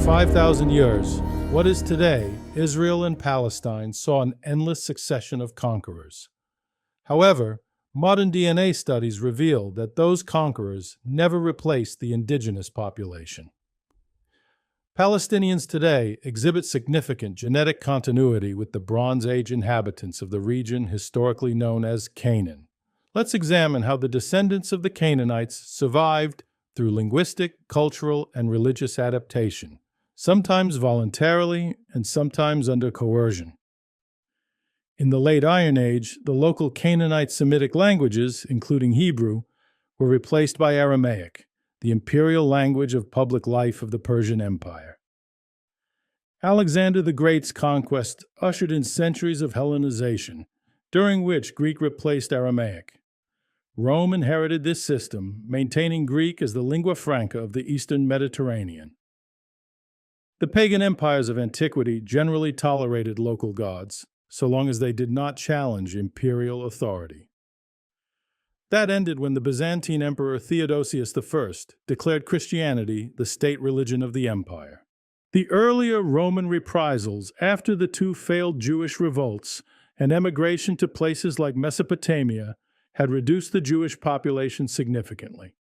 5,000 years, what is today Israel and Palestine saw an endless succession of conquerors. However, modern DNA studies reveal that those conquerors never replaced the indigenous population. Palestinians today exhibit significant genetic continuity with the Bronze Age inhabitants of the region historically known as Canaan. Let's examine how the descendants of the Canaanites survived through linguistic, cultural, and religious adaptation, sometimes voluntarily and sometimes under coercion. In the late Iron Age, the local Canaanite Semitic languages, including Hebrew, were replaced by Aramaic, the imperial language of public life of the Persian Empire. Alexander the Great's conquest ushered in centuries of Hellenization, during which Greek replaced Aramaic. Rome inherited this system, maintaining Greek as the lingua franca of the Eastern Mediterranean. The pagan empires of antiquity generally tolerated local gods, so long as they did not challenge imperial authority. That ended when the Byzantine Emperor Theodosius I declared Christianity the state religion of the empire. The earlier Roman reprisals after the two failed Jewish revolts and emigration to places like Mesopotamia had reduced the Jewish population significantly.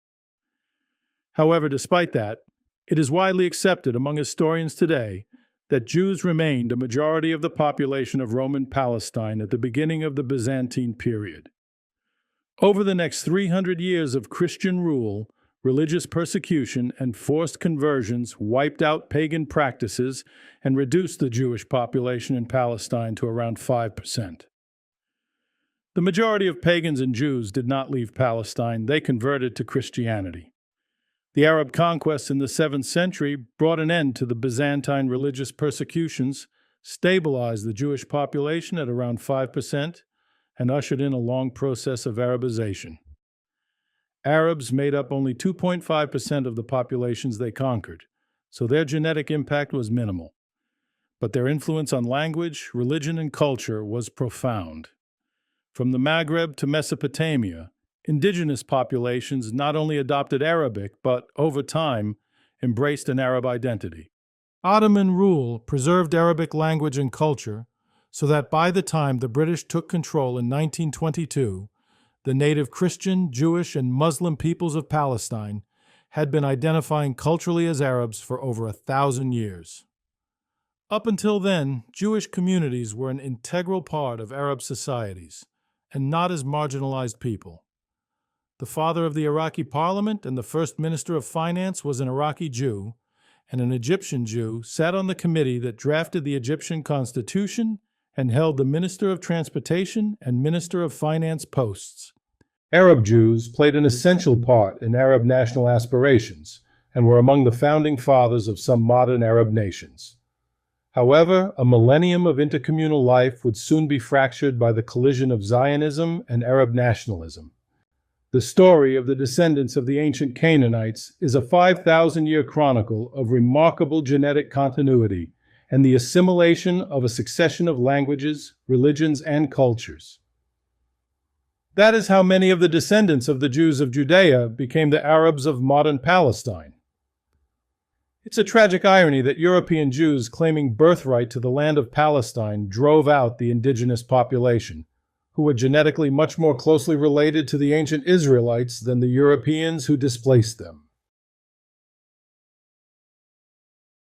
However, despite that, it is widely accepted among historians today that Jews remained a majority of the population of Roman Palestine at the beginning of the Byzantine period. Over the next 300 years of Christian rule, religious persecution and forced conversions wiped out pagan practices and reduced the Jewish population in Palestine to around 5%. The majority of pagans and Jews did not leave Palestine, they converted to Christianity. The Arab conquests in the 7th century brought an end to the Byzantine religious persecutions, stabilized the Jewish population at around 5%, and ushered in a long process of Arabization. Arabs made up only 2.5% of the populations they conquered, so their genetic impact was minimal. But their influence on language, religion, and culture was profound. From the Maghreb to Mesopotamia, indigenous populations not only adopted Arabic, but, over time, embraced an Arab identity. Ottoman rule preserved Arabic language and culture, so that by the time the British took control in 1922, the native Christian, Jewish, and Muslim peoples of Palestine had been identifying culturally as Arabs for over 1,000 years. Up until then, Jewish communities were an integral part of Arab societies, and not as marginalized people. The father of the Iraqi parliament and the first minister of finance was an Iraqi Jew, and an Egyptian Jew sat on the committee that drafted the Egyptian constitution and held the minister of transportation and minister of finance posts. Arab Jews played an essential part in Arab national aspirations and were among the founding fathers of some modern Arab nations. However, a millennium of intercommunal life would soon be fractured by the collision of Zionism and Arab nationalism. The story of the descendants of the ancient Canaanites is a 5,000-year chronicle of remarkable genetic continuity and the assimilation of a succession of languages, religions, and cultures. That is how many of the descendants of the Jews of Judea became the Arabs of modern Palestine. It's a tragic irony that European Jews claiming birthright to the land of Palestine drove out the indigenous population, who were genetically much more closely related to the ancient Israelites than the Europeans who displaced them.